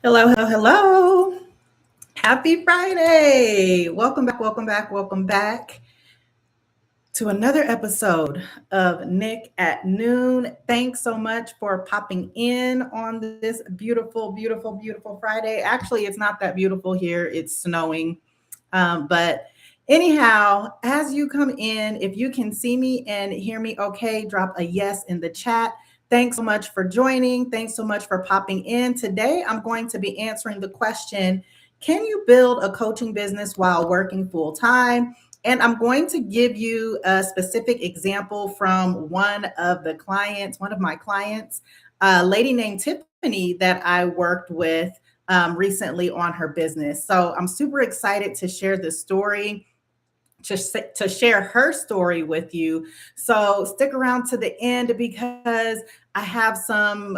Hello, hello, hello. Happy Friday. Welcome back to another episode of Nick at Noon. Thanks so much for popping in on this beautiful Friday. Actually, it's not that beautiful here, it's snowing. But anyhow, as you come in, if you can see me and hear me okay, drop a yes in the chat. Thanks so much for joining. Thanks so much for popping in. Today, I'm going to be answering the question, can you build a coaching business while working full time? And I'm going to give you a specific example from one of my clients, a lady named Tiffany that I worked with recently on her business. So I'm super excited to share this story, to share her story with you. So stick around to the end because I have some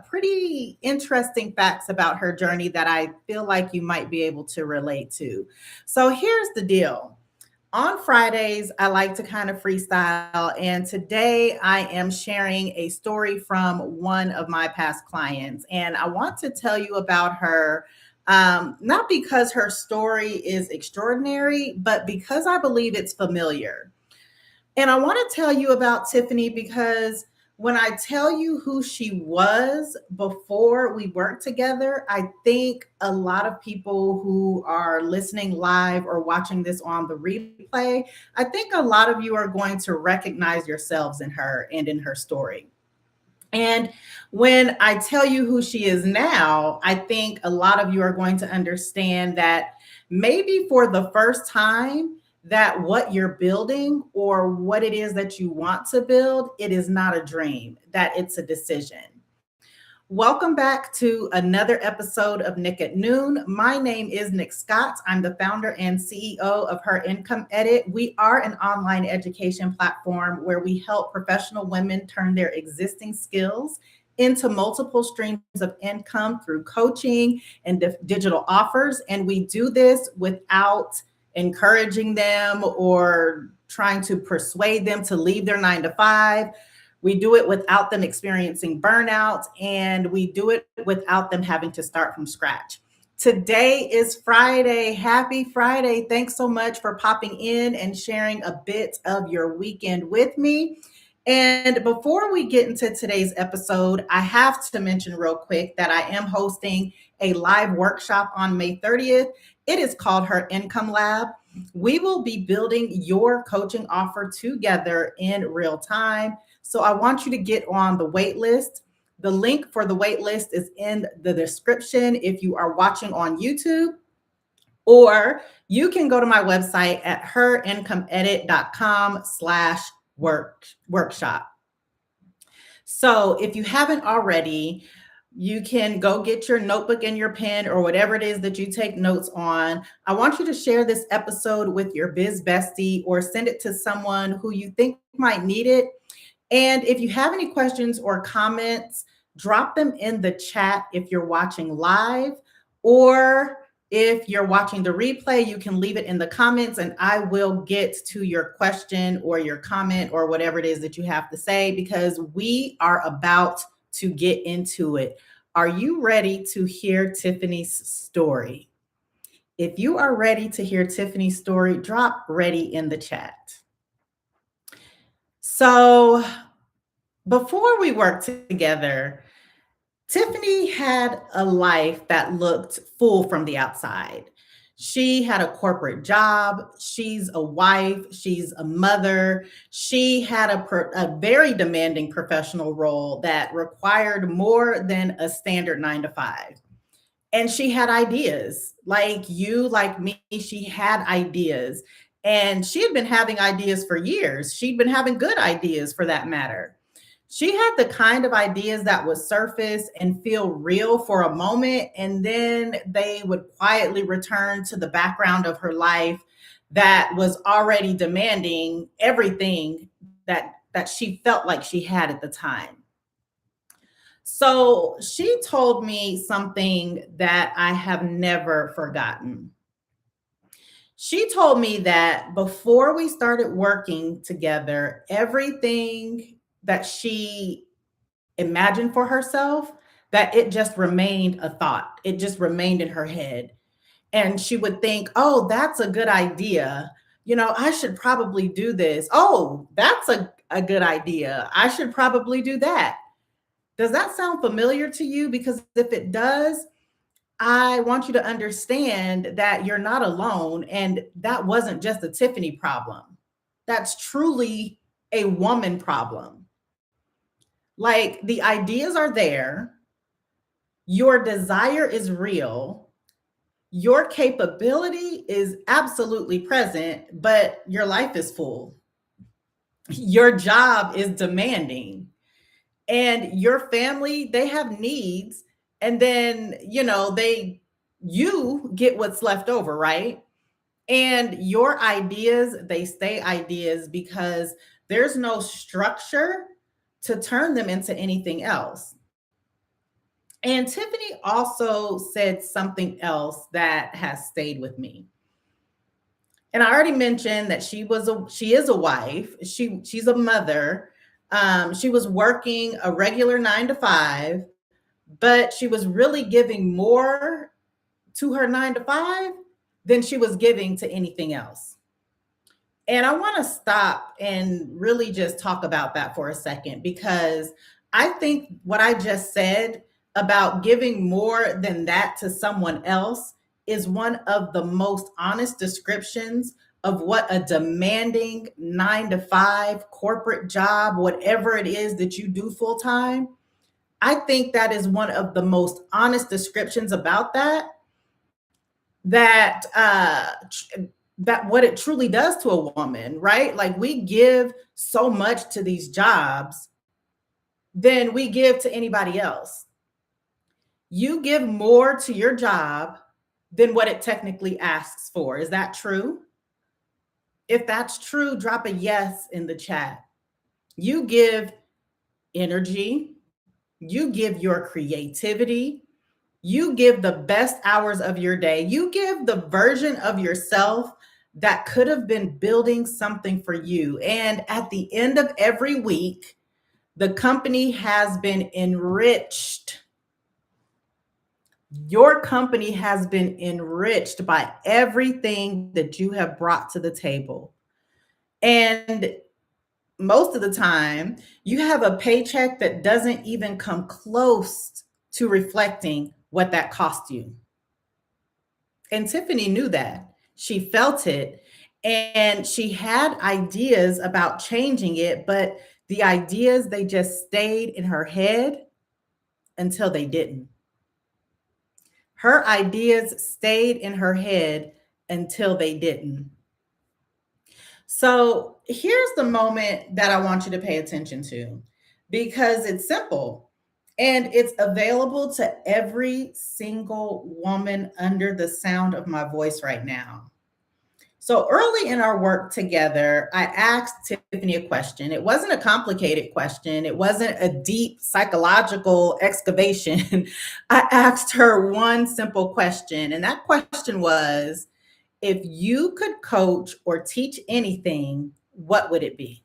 pretty interesting facts about her journey that I feel like you might be able to relate to. So here's the deal. On Fridays, I like to kind of freestyle. And today I am sharing a story from one of my past clients. And I want to tell you about her, not because her story is extraordinary, but because I believe it's familiar. And I want to tell you about Tiffany because when I tell you who she was before we worked together, I think a lot of people who are listening live or watching this on the replay, I think a lot of you are going to recognize yourselves in her and in her story. And when I tell you who she is now, I think a lot of you are going to understand that maybe for the first time, that what you're building or what it is that you want to build, it is not a dream, that it's a decision. Welcome back to another episode of Nick at Noon. My name is Nick Scott. I'm the founder and CEO of Her Income Edit. We are an online education platform where we help professional women turn their existing skills into multiple streams of income through coaching and digital offers. And we do this without encouraging them or trying to persuade them to leave their 9 to 5. We do it without them experiencing burnout, and we do it without them having to start from scratch. Today is Friday. Happy Friday. Thanks so much for popping in and sharing a bit of your weekend with me. And before we get into today's episode, I have to mention real quick that I am hosting a live workshop on May 30th. It is called Her Income Lab. We will be building your coaching offer together in real time. So I want you to get on the wait list. The link for the wait list is in the description if you are watching on YouTube, or you can go to my website at herincomeedit.com/workshop. So if you haven't already, you can go get your notebook and your pen or whatever it is that you take notes on. I want you to share this episode with your biz bestie or send it to someone who you think might need it. And if you have any questions or comments, drop them in the chat if you're watching live, or if you're watching the replay, you can leave it in the comments and I will get to your question or your comment or whatever it is that you have to say, because we are about to get into it. Are you ready to hear Tiffany's story? If you are ready to hear Tiffany's story, drop ready in the chat. So before we worked together, Tiffany had a life that looked full from the outside. She had a corporate job. She's a wife. She's a mother. She had a very demanding professional role that required more than a standard 9 to 5. And she had ideas like you, like me. She had ideas. And she had been having ideas for years. She'd been having good ideas for that matter. She had the kind of ideas that would surface and feel real for a moment, and then they would quietly return to the background of her life that was already demanding everything that she felt like she had at the time. So she told me something that I have never forgotten. She told me that before we started working together, everything that she imagined for herself, that it just remained a thought. It just remained in her head. And she would think, oh, that's a good idea. I should probably do this. Oh, that's a good idea. I should probably do that. Does that sound familiar to you? Because if it does, I want you to understand that you're not alone. And that wasn't just a Tiffany problem. That's truly a woman problem. Like the ideas are there, your desire is real, your capability is absolutely present, but your life is full. Your job is demanding, and your family, they have needs. And then, you get what's left over, right? And your ideas, they stay ideas because there's no structure to turn them into anything else. And Tiffany also said something else that has stayed with me. And I already mentioned that she is a wife. She's a mother. She was working a regular 9 to 5, but she was really giving more to her 9 to 5 than she was giving to anything else. And I want to stop and really just talk about that for a second, because I think what I just said about giving more than that to someone else is one of the most honest descriptions of what a demanding 9 to 5 corporate job, whatever it is that you do full time, I think that is one of the most honest descriptions about that that what it truly does to a woman, right? Like we give so much to these jobs than we give to anybody else. You give more to your job than what it technically asks for. Is that true? If that's true, drop a yes in the chat. You give energy, you give your creativity, you give the best hours of your day, you give the version of yourself that could have been building something for you. And at the end of every week, the company has been enriched. Your company has been enriched by everything that you have brought to the table. And most of the time, you have a paycheck that doesn't even come close to reflecting what that cost you. And Tiffany knew that. She felt it, and she had ideas about changing it, but the ideas, they just stayed in her head until they didn't. Her ideas stayed in her head until they didn't. So here's the moment that I want you to pay attention to, because it's simple and it's available to every single woman under the sound of my voice right now. So early in our work together, I asked Tiffany a question. It wasn't a complicated question, it wasn't a deep psychological excavation. I asked her one simple question, and that question was, if you could coach or teach anything, what would it be?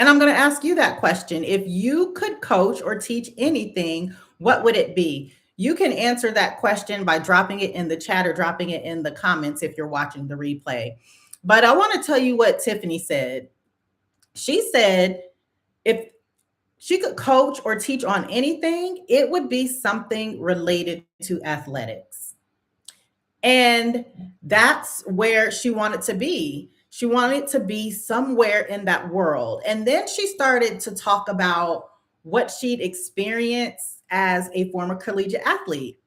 And I'm going to ask you that question. If you could coach or teach anything, what would it be? You can answer that question by dropping it in the chat or dropping it in the comments if you're watching the replay. But I want to tell you what Tiffany said. She said, if she could coach or teach on anything, it would be something related to athletics. And that's where she wanted to be. She wanted to be somewhere in that world. And then she started to talk about what she'd experienced as a former collegiate athlete.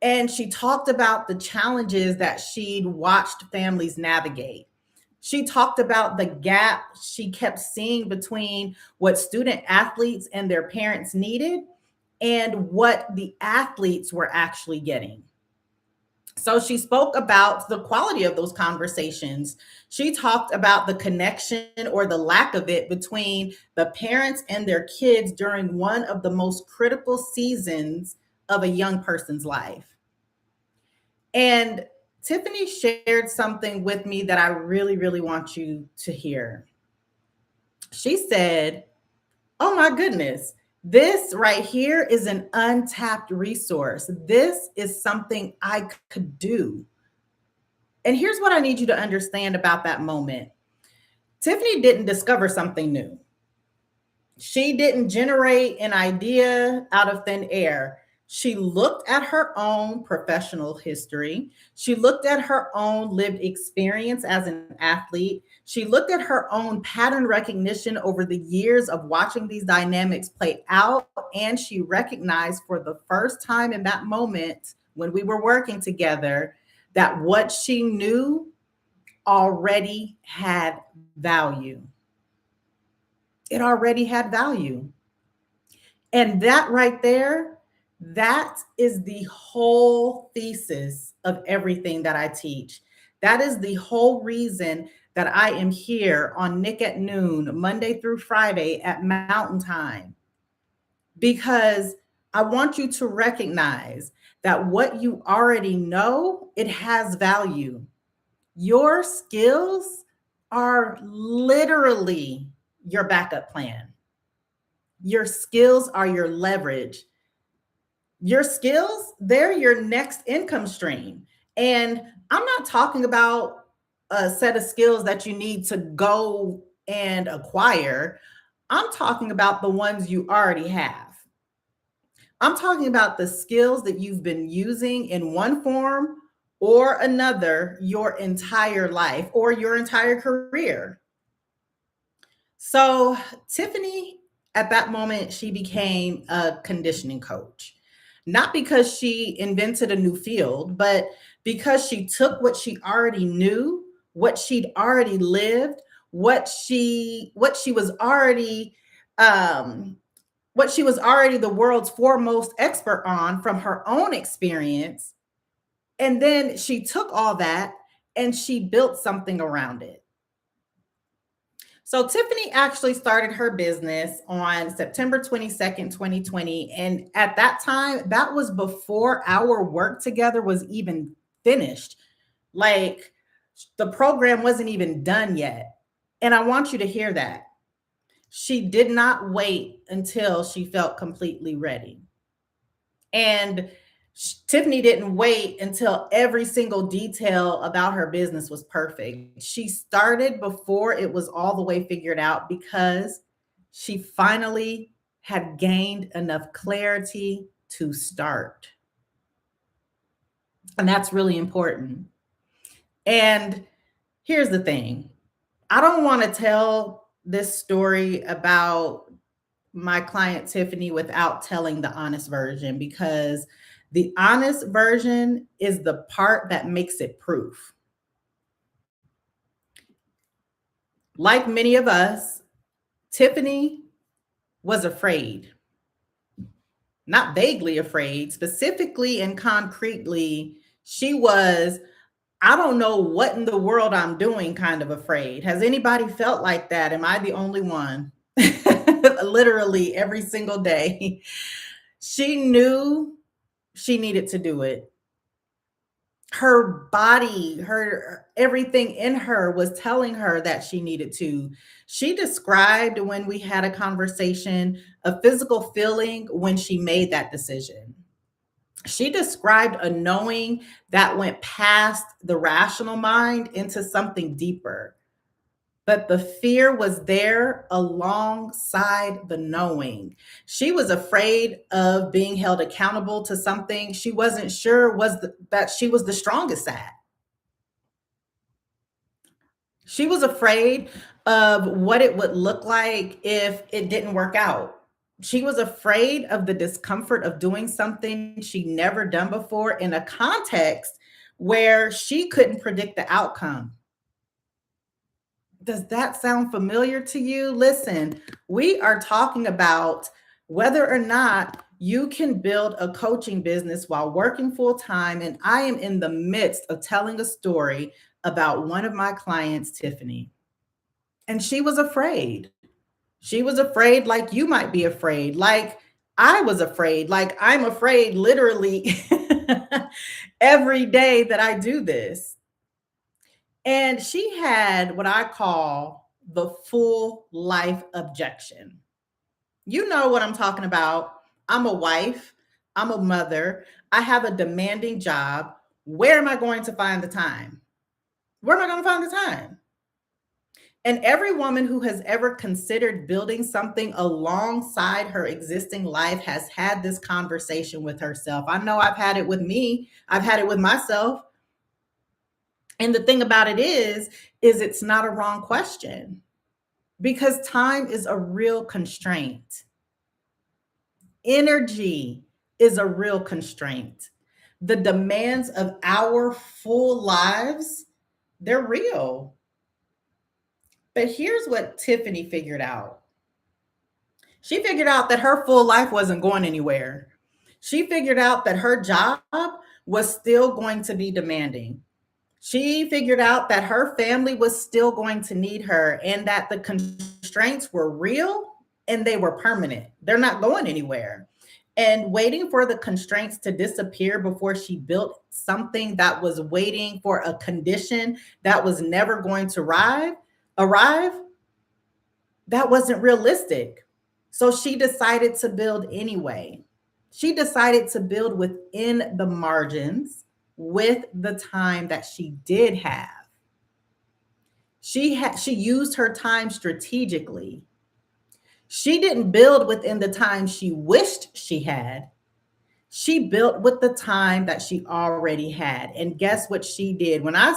And she talked about the challenges that she'd watched families navigate. She talked about the gap she kept seeing between what student athletes and their parents needed and what the athletes were actually getting. So she spoke about the quality of those conversations. She talked about the connection or the lack of it between the parents and their kids during one of the most critical seasons of a young person's life. And Tiffany shared something with me that I really, really want you to hear. She said, oh my goodness, This right here is an untapped resource. This is something I could do. And here's what I need you to understand about that moment. Tiffany didn't discover something new. She didn't generate an idea out of thin air. She looked at her own professional history. She looked at her own lived experience as an athlete. She looked at her own pattern recognition over the years of watching these dynamics play out. And she recognized for the first time in that moment when we were working together that what she knew already had value. It already had value. And that right there, that is the whole thesis of everything that I teach. That is the whole reason that I am here on Nick at Noon, Monday through Friday at Mountain Time, because I want you to recognize that what you already know, it has value. Your skills are literally your backup plan. Your skills are your leverage. Your skills, they're your next income stream. And I'm not talking about a set of skills that you need to go and acquire. I'm talking about the ones you already have. I'm talking about the skills that you've been using in one form or another your entire life or your entire career. So, Tiffany, at that moment, she became a conditioning coach. Not because she invented a new field, but because she took what she already knew, what she'd already lived, what she was already um what she was already the world's foremost expert on from her own experience, and then she took all that and she built something around it. So Tiffany actually started her business on September 22nd, 2020. And at that time, that was before our work together was even finished. Like the program wasn't even done yet. And I want you to hear that. She did not wait until she felt completely ready. And Tiffany didn't wait until every single detail about her business was perfect. She started before it was all the way figured out because she finally had gained enough clarity to start. And that's really important. And here's the thing, I don't want to tell this story about my client Tiffany without telling the honest version, because the honest version is the part that makes it proof. Like many of us, Tiffany was afraid, not vaguely afraid, specifically and concretely. She was, I don't know what in the world I'm doing, kind of afraid. Has anybody felt like that? Am I the only one? Literally every single day. She knew she needed to do it. Her body, her everything in her was telling her that she needed to. She described when we had a conversation a physical feeling when she made that decision. She described a knowing that went past the rational mind into something deeper. But the fear was there alongside the knowing. She was afraid of being held accountable to something she wasn't sure that she was the strongest at. She was afraid of what it would look like if it didn't work out. She was afraid of the discomfort of doing something she'd never done before in a context where she couldn't predict the outcome. Does that sound familiar to you? Listen, we are talking about whether or not you can build a coaching business while working full time. And I am in the midst of telling a story about one of my clients, Tiffany. And she was afraid. She was afraid, like you might be afraid, like I was afraid, like I'm afraid literally every day that I do this. And she had what I call the full life objection. You know what I'm talking about. I'm a wife, I'm a mother, I have a demanding job. Where am I going to find the time? Where am I going to find the time? And every woman who has ever considered building something alongside her existing life has had this conversation with herself. I know I've had it with me, I've had it with myself. And the thing about it is it's not a wrong question because time is a real constraint. Energy is a real constraint. The demands of our full lives, they're real. But here's what Tiffany figured out. She figured out that her full life wasn't going anywhere. She figured out that her job was still going to be demanding. She figured out that her family was still going to need her and that the constraints were real and they were permanent. They're not going anywhere. And waiting for the constraints to disappear before she built something that was waiting for a condition that was never going to arrive, that wasn't realistic. So she decided to build anyway. She decided to build within the margins with the time that she did have. She used her time strategically. She didn't build within the time she wished she had. She built with the time that she already had. And guess what she did? When I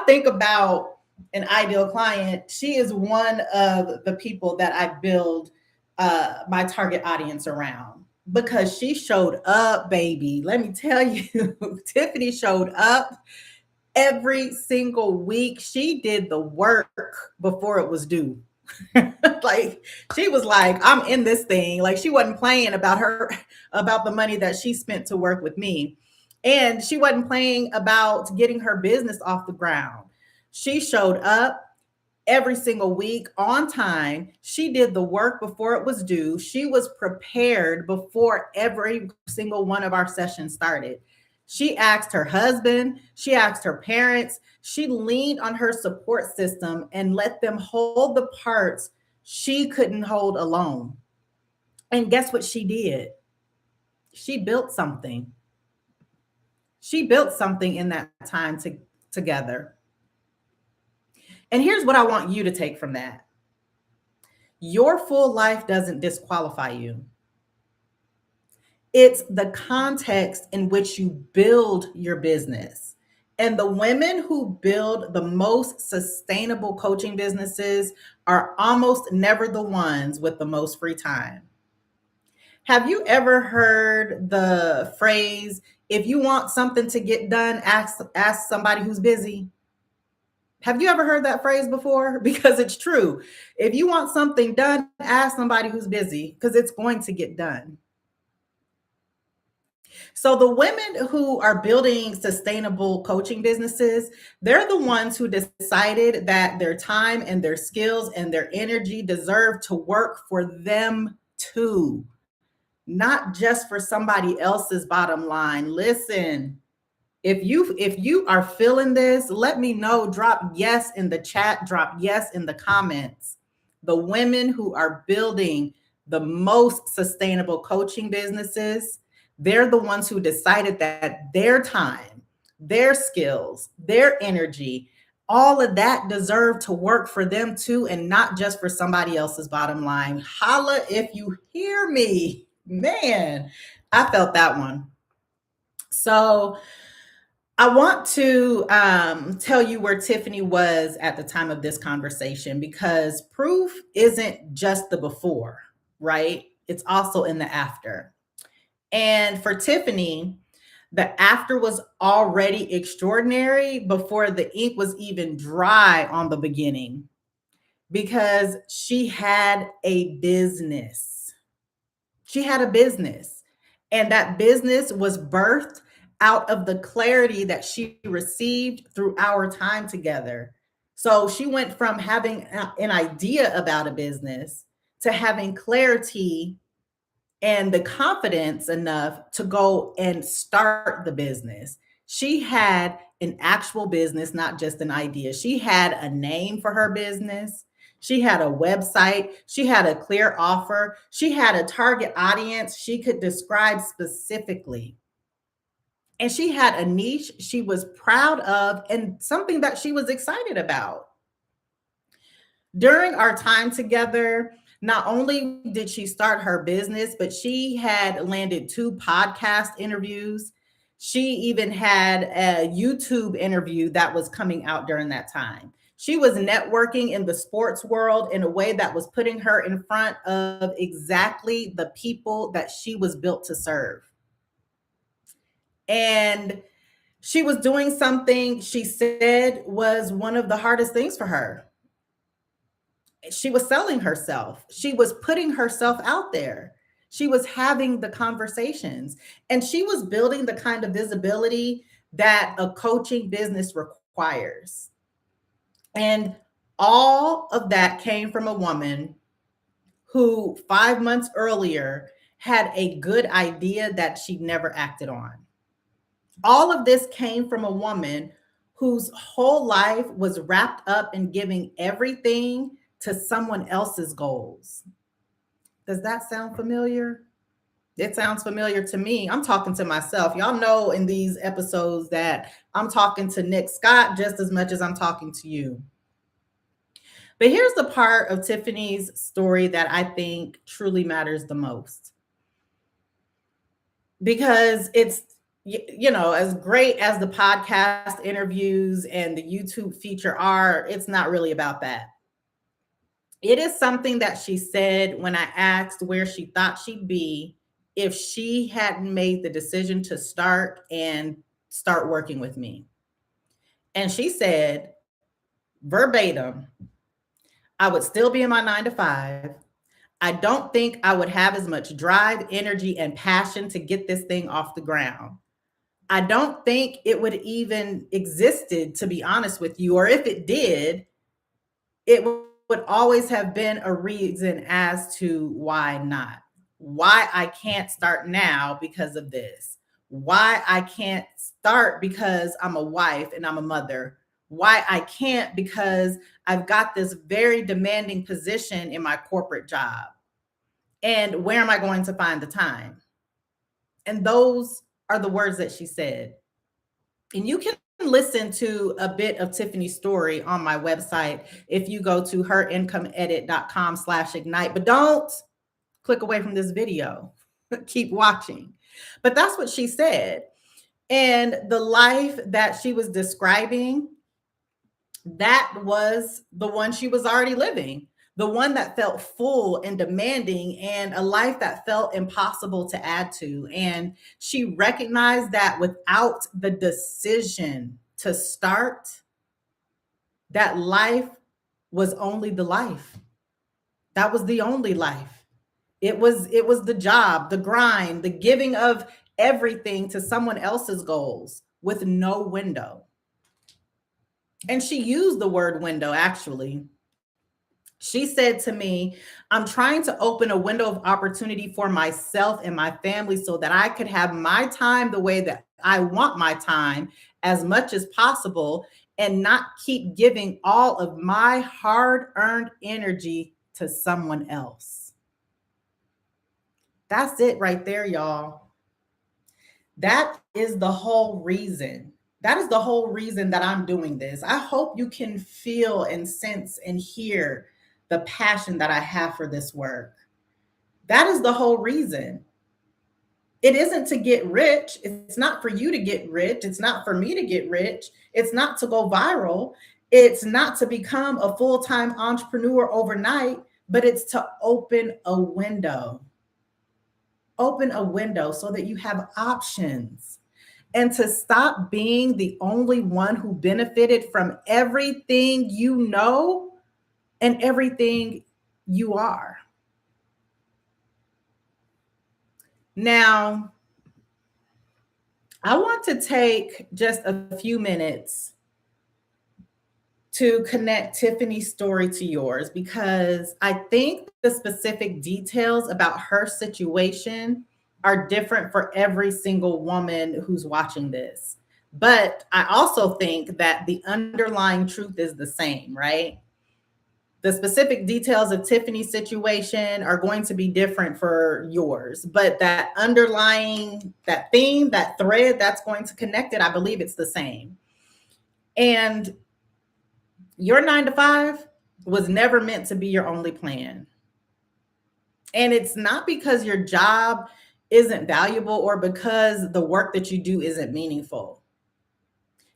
think about an ideal client, she is one of the people that I build my target audience around because she showed up, baby. Let me tell you, Tiffany showed up every single week. She did the work before it was due. Like she was like, I'm in this thing. Like she wasn't playing about the money that she spent to work with me. And she wasn't playing about getting her business off the ground. She showed up every single week on time. She did the work before it was due. She was prepared before every single one of our sessions started. She asked her husband, she asked her parents, she leaned on her support system and let them hold the parts she couldn't hold alone. And guess what she did? She built something. She built something in that time together. And here's what I want you to take from that. Your full life doesn't disqualify you. It's the context in which you build your business. And the women who build the most sustainable coaching businesses are almost never the ones with the most free time. Have you ever heard the phrase, if you want something to get done, ask somebody who's busy? Have you ever heard that phrase before? Because it's true. If you want something done, ask somebody who's busy because it's going to get done. So the women who are building sustainable coaching businesses, they're the ones who decided that their time and their skills and their energy deserve to work for them too, not just for somebody else's bottom line. Listen, if you are feeling this, let me know. Drop yes in the chat, drop yes in the comments. The women who are building the most sustainable coaching businesses, they're the ones who decided that their time, their skills, their energy, all of that deserve to work for them too, and not just for somebody else's bottom line. Holla if you hear me. Man, I felt that one. So I want to tell you where Tiffany was at the time of this conversation because proof isn't just the before, right? It's also in the after. And for Tiffany, the after was already extraordinary before the ink was even dry on the beginning because she had a business. She had a business, and that business was birthed out of the clarity that she received through our time together. So she went from having an idea about a business to having clarity and the confidence enough to go and start the business. She had an actual business, not just an idea. She had a name for her business. She had a website. She had a clear offer. She had a target audience she could describe specifically. And she had a niche she was proud of and something that she was excited about. During our time together, not only did she start her business, but she had landed 2 podcast interviews. She even had a YouTube interview that was coming out during that time. She was networking in the sports world in a way that was putting her in front of exactly the people that she was built to serve. And she was doing something she said was one of the hardest things for her. She was selling herself. She was putting herself out there. She was having the conversations and she was building the kind of visibility that a coaching business requires. And all of that came from a woman who 5 months earlier had a good idea that she never acted on. All of this came from a woman whose whole life was wrapped up in giving everything to someone else's goals. Does that sound familiar? It sounds familiar to me. I'm talking to myself. Y'all know in these episodes that I'm talking to Nick Scott just as much as I'm talking to you. But here's the part of Tiffany's story that I think truly matters the most. Because it's, as great as the podcast interviews and the YouTube feature are, it's not really about that. It is something that she said when I asked where she thought she'd be if she hadn't made the decision to start working with me. And she said, verbatim, I would still be in my 9 to 5. I don't think I would have as much drive, energy, and passion to get this thing off the ground. I don't think it would even existed, to be honest with you, or if it did, it would always have been a reason as to why not. Why I can't start now because of this. Why I can't start because I'm a wife and I'm a mother. Why I can't because I've got this very demanding position in my corporate job. And where am I going to find the time? And those are the words that she said. And you can listen to a bit of Tiffany's story on my website if you go to herincomeedit.com/ignite. But don't click away from this video. Keep watching. But that's what she said. And the life that she was describing, that was the one she was already living. The one that felt full and demanding, and a life that felt impossible to add to. And she recognized that without the decision to start, that life was only the life. That was the only life. It was the job, the grind, the giving of everything to someone else's goals with no window. And she used the word window, actually. She said to me, I'm trying to open a window of opportunity for myself and my family so that I could have my time the way that I want my time as much as possible and not keep giving all of my hard-earned energy to someone else. That's it right there, y'all. That is the whole reason. That is the whole reason that I'm doing this. I hope you can feel and sense and hear the passion that I have for this work. That is the whole reason. It isn't to get rich. It's not for you to get rich. It's not for me to get rich. It's not to go viral. It's not to become a full-time entrepreneur overnight, but it's to open a window. Open a window so that you have options. And to stop being the only one who benefited from everything you know and everything you are. Now, I want to take just a few minutes to connect Tiffany's story to yours because I think the specific details about her situation are different for every single woman who's watching this. But I also think that the underlying truth is the same, right? The specific details of Tiffany's situation are going to be different for yours, but that underlying, that theme, that thread that's going to connect it, I believe it's the same. And your 9 to 5 was never meant to be your only plan. And it's not because your job isn't valuable or because the work that you do isn't meaningful.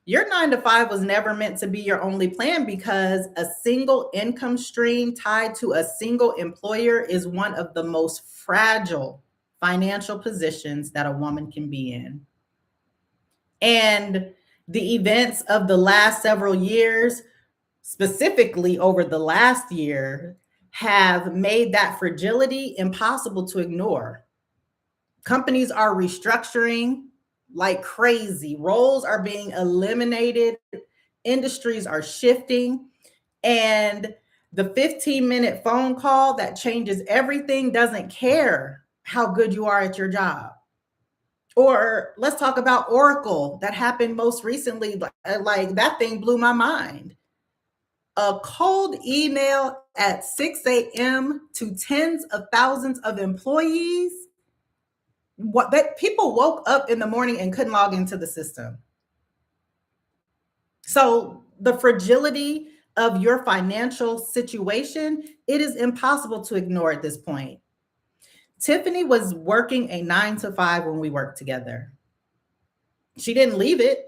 Your 9 to 5 was never meant to be your only plan because a single income stream tied to a single employer is one of the most fragile financial positions that a woman can be in. And the events of the last several years, specifically over the last year, have made that fragility impossible to ignore. Companies are restructuring like crazy. Roles are being eliminated. Industries are shifting. And the 15-minute phone call that changes everything doesn't care how good you are at your job. Or let's talk about Oracle that happened most recently. Like that thing blew my mind. A cold email at 6 a.m. to tens of thousands of employees. What that people woke up in the morning and couldn't log into the system. So the fragility of your financial situation, it is impossible to ignore at this point. Tiffany was working a 9 to 5 when we worked together. She didn't leave it.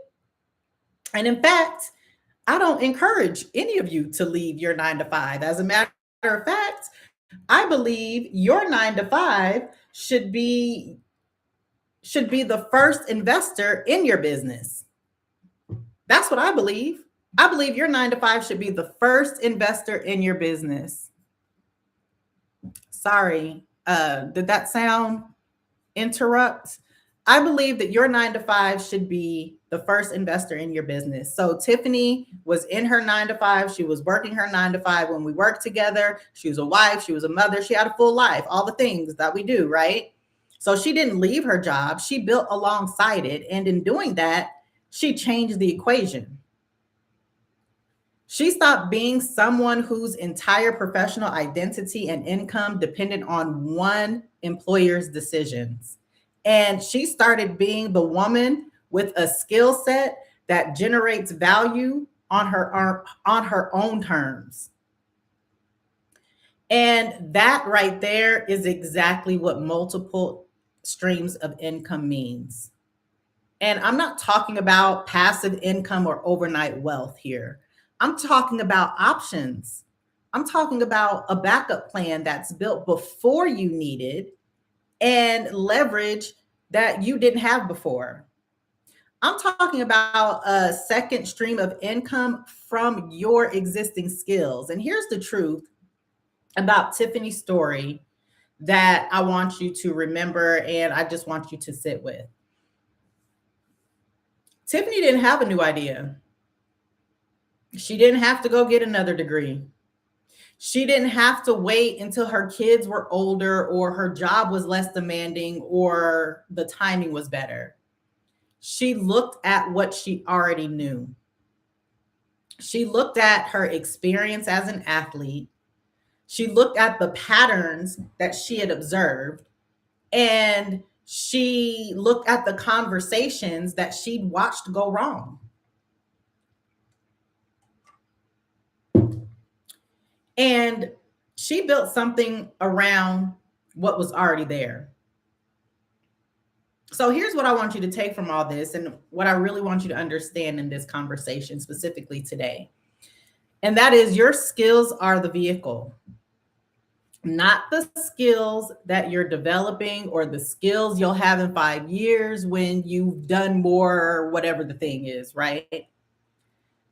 And in fact, I don't encourage any of you to leave your 9 to 5. As a matter of fact, I believe your 9 to 5 should be the first investor in your business. That's what I believe. I believe your 9 to 5 should be the first investor in your business. Sorry, did that sound interrupt? I believe that your 9 to 5 should be the first investor in your business. So Tiffany was in her 9 to 5. She was working her 9 to 5 when we worked together. She was a wife. She was a mother. She had a full life, all the things that we do, right? So she didn't leave her job. She built alongside it. And in doing that, she changed the equation. She stopped being someone whose entire professional identity and income depended on one employer's decisions. And she started being the woman with a skill set that generates value on her own terms. And that right there is exactly what multiple streams of income means. And I'm not talking about passive income or overnight wealth here. I'm talking about options. I'm talking about a backup plan that's built before you need it and leverage that you didn't have before. I'm talking about a second stream of income from your existing skills. And here's the truth about Tiffany's story that I want you to remember and I just want you to sit with. Tiffany didn't have a new idea. She didn't have to go get another degree. She didn't have to wait until her kids were older or her job was less demanding or the timing was better. She looked at what she already knew. She looked at her experience as an athlete. She looked at the patterns that she had observed. And she looked at the conversations that she'd watched go wrong. And she built something around what was already there. So here's what I want you to take from all this and what I really want you to understand in this conversation, specifically today. And that is your skills are the vehicle, not the skills that you're developing or the skills you'll have in 5 years when you've done more, whatever the thing is, right?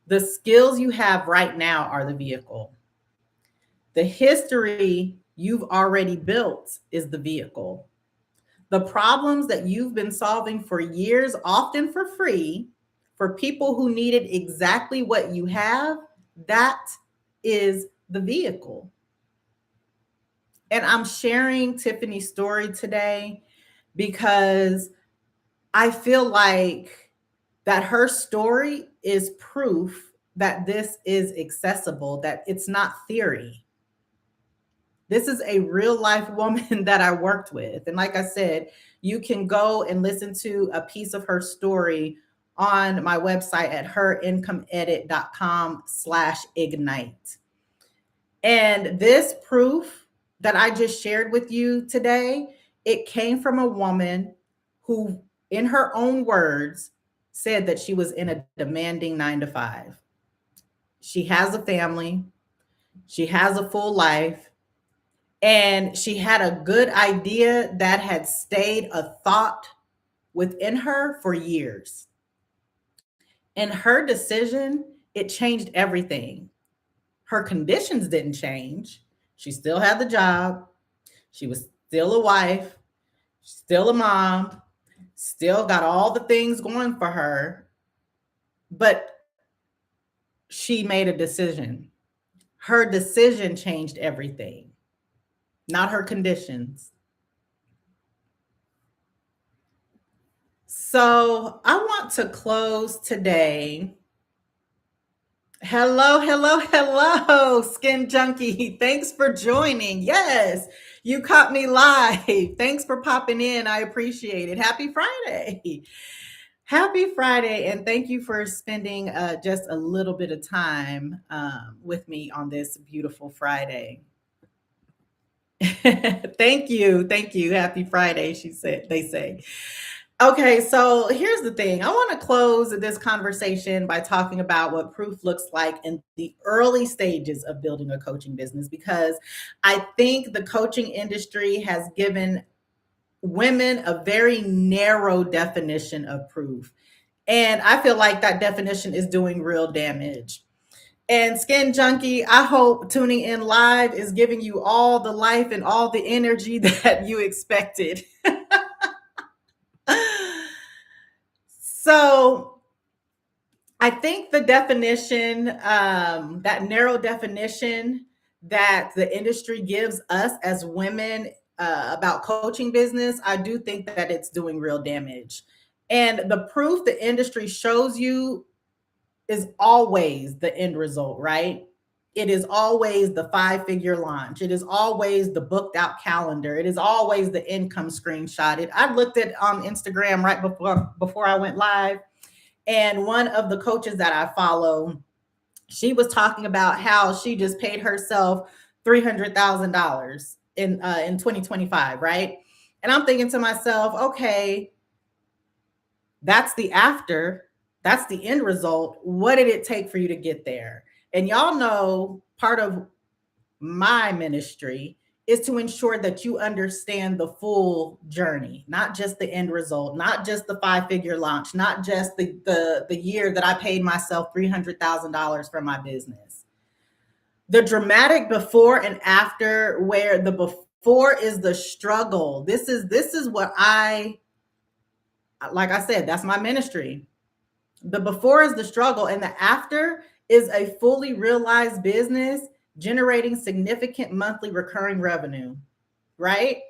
The skills you have right now are the vehicle. The history you've already built is the vehicle. The problems that you've been solving for years, often for free, for people who needed exactly what you have, that is the vehicle. And I'm sharing Tiffany's story today because I feel like that her story is proof that this is accessible, that it's not theory. This is a real life woman that I worked with. And like I said, you can go and listen to a piece of her story on my website at herincomeedit.com/ignite. And this proof that I just shared with you today, it came from a woman who, in her own words, said that she was in a demanding 9 to 5. She has a family, she has a full life, and she had a good idea that had stayed a thought within her for years. And her decision, it changed everything. Her conditions didn't change. She still had the job. She was still a wife, still a mom, still got all the things going for her. But she made a decision. Her decision changed everything, not her conditions. So I want to close today. Hello, hello, hello, Skin Junkie. Thanks for joining. Yes, you caught me live. Thanks for popping in. I appreciate it. Happy Friday. Happy Friday. And thank you for spending just a little bit of time with me on this beautiful Friday. Thank you. Thank you. Happy Friday, they say. Okay, so here's the thing. I want to close this conversation by talking about what proof looks like in the early stages of building a coaching business, because I think the coaching industry has given women a very narrow definition of proof. And I feel like that definition is doing real damage. And Skin Junkie, I hope tuning in live is giving you all the life and all the energy that you expected. So I think the definition, that narrow definition that the industry gives us as women about coaching business, I do think that it's doing real damage. And the proof the industry shows you is always the end result, right? It is always the 5-figure launch. It is always the booked out calendar. It is always the income screenshot. I looked at on Instagram right before I went live, and one of the coaches that I follow, she was talking about how she just paid herself $300,000 in 2025, right? And I'm thinking to myself, okay, that's the after, that's the end result. What did it take for you to get there? And y'all know part of my ministry is to ensure that you understand the full journey, not just the end result, not just the 5-figure launch, not just the year that I paid myself $300,000 for my business. The dramatic before and after, where the before is the struggle. This is what like I said, that's my ministry. The before is the struggle, and the after is a fully realized business generating significant monthly recurring revenue, right?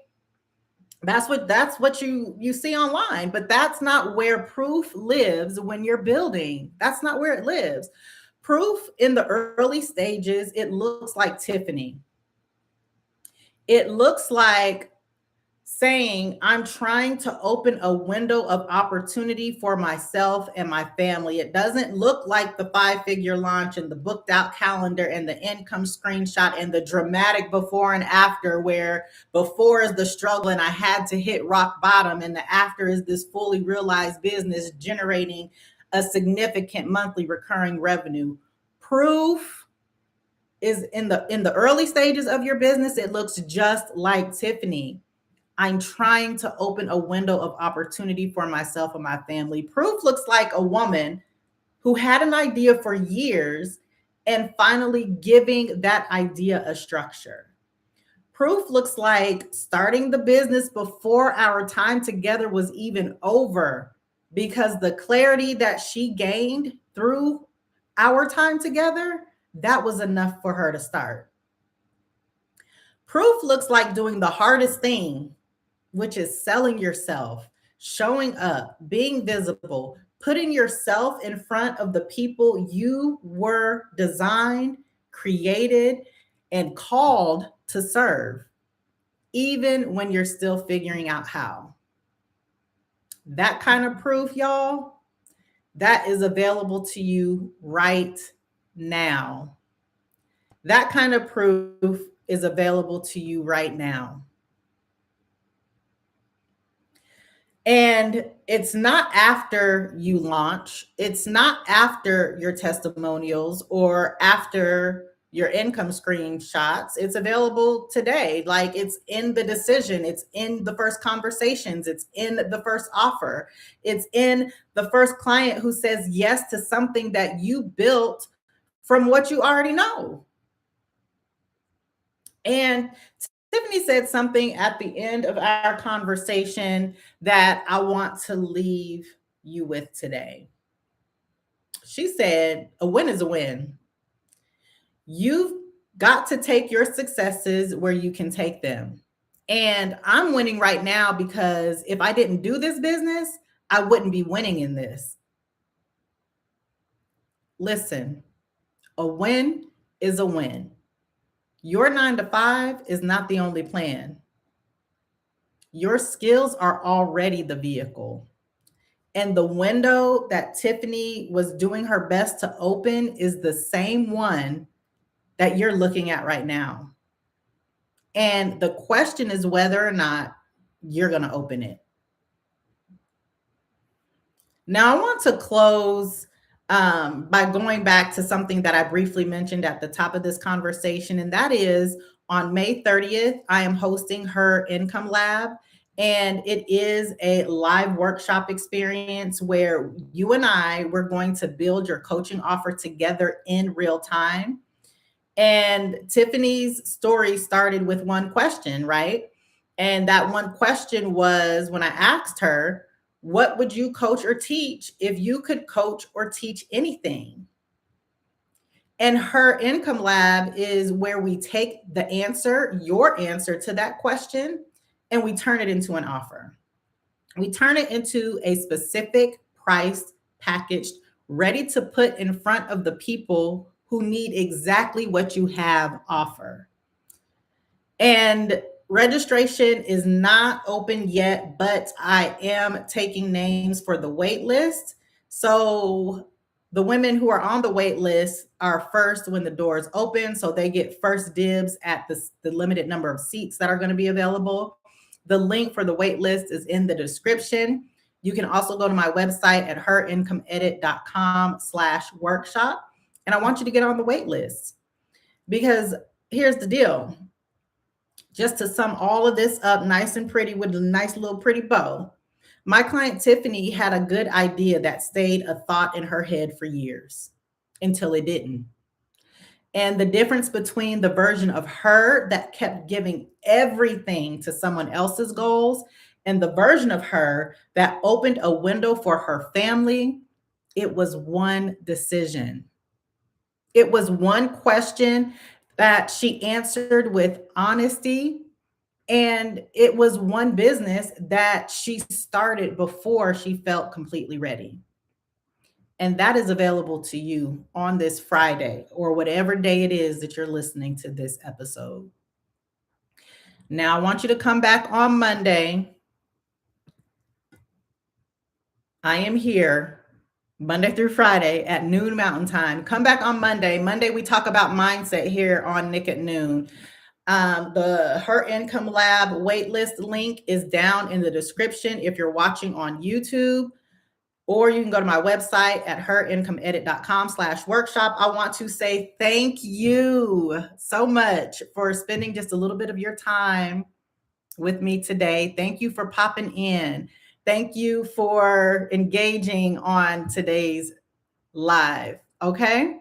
That's what you see online, but that's not where proof lives when you're building. That's not where it lives. Proof in the early stages, it looks like Tiffany. It looks like saying, I'm trying to open a window of opportunity for myself and my family. It doesn't look like the 5-figure launch and the booked out calendar and the income screenshot and the dramatic before and after, where before is the struggle and I had to hit rock bottom, and the after is this fully realized business generating a significant monthly recurring revenue. Proof is in the early stages of your business. It looks just like Tiffany. I'm trying to open a window of opportunity for myself and my family. Proof looks like a woman who had an idea for years and finally giving that idea a structure. Proof looks like starting the business before our time together was even over, because the clarity that she gained through our time together, that was enough for her to start. Proof looks like doing the hardest thing, which is selling yourself, showing up, being visible, putting yourself in front of the people you were designed, created, and called to serve, even when you're still figuring out how. That kind of proof, y'all, that is available to you right now. That kind of proof is available to you right now. And it's not after you launch, it's not after your testimonials or after your income screenshots. It's available today. Like, it's in the decision, it's in the first conversations, it's in the first offer, it's in the first client who says yes to something that you built from what you already know. And Tiffany said something at the end of our conversation that I want to leave you with today. She said, a win is a win. You've got to take your successes where you can take them. And I'm winning right now because if I didn't do this business, I wouldn't be winning in this. Listen, a win is a win. Your 9 to 5 is not the only plan. Your skills are already the vehicle. And the window that Tiffany was doing her best to open is the same one that you're looking at right now. And the question is whether or not you're going to open it. Now, I want to close by going back to something that I briefly mentioned at the top of this conversation, and that is on May 30th, I am hosting Her Income Lab. And it is a live workshop experience where you and we're going to build your coaching offer together in real time. And Tiffany's story started with one question, right? And that one question was, when I asked her, what would you coach or teach if you could coach or teach anything? And Her Income Lab is where we take the answer, your answer to that question, and we turn it into an offer. We turn it into a specific priced, packaged, ready to put in front of the people who need exactly what you have offer. And registration is not open yet, but I am taking names for the wait list. So the women who are on the wait list are first when the doors open. So they get first dibs at the limited number of seats that are going to be available. The link for the wait list is in the description. You can also go to my website at herincomeedit.com/workshop. And I want you to get on the wait list, because here's the deal. Just to sum all of this up nice and pretty with a nice little pretty bow, my client Tiffany had a good idea that stayed a thought in her head for years until it didn't. And the difference between the version of her that kept giving everything to someone else's goals and the version of her that opened a window for her family, it was one decision. It was one question that she answered with honesty. And it was one business that she started before she felt completely ready. And that is available to you on this Friday or whatever day it is that you're listening to this episode. Now, I want you to come back on Monday. I am here Monday through Friday at noon Mountain Time. Come back on Monday. Monday, we talk about mindset here on Nick at Noon. The Her Income Lab waitlist link is down in the description if you're watching on YouTube. Or you can go to my website at herincomeedit.com/workshop. I want to say thank you so much for spending just a little bit of your time with me today. Thank you for popping in. Thank you for engaging on today's live. Okay?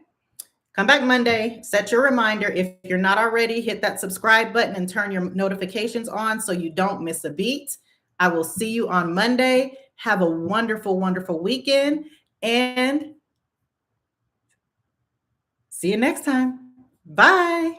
Come back Monday, set your reminder. If you're not already, hit that subscribe button and turn your notifications on so you don't miss a beat. I will see you on Monday. Have a wonderful, wonderful weekend, and see you next time. Bye.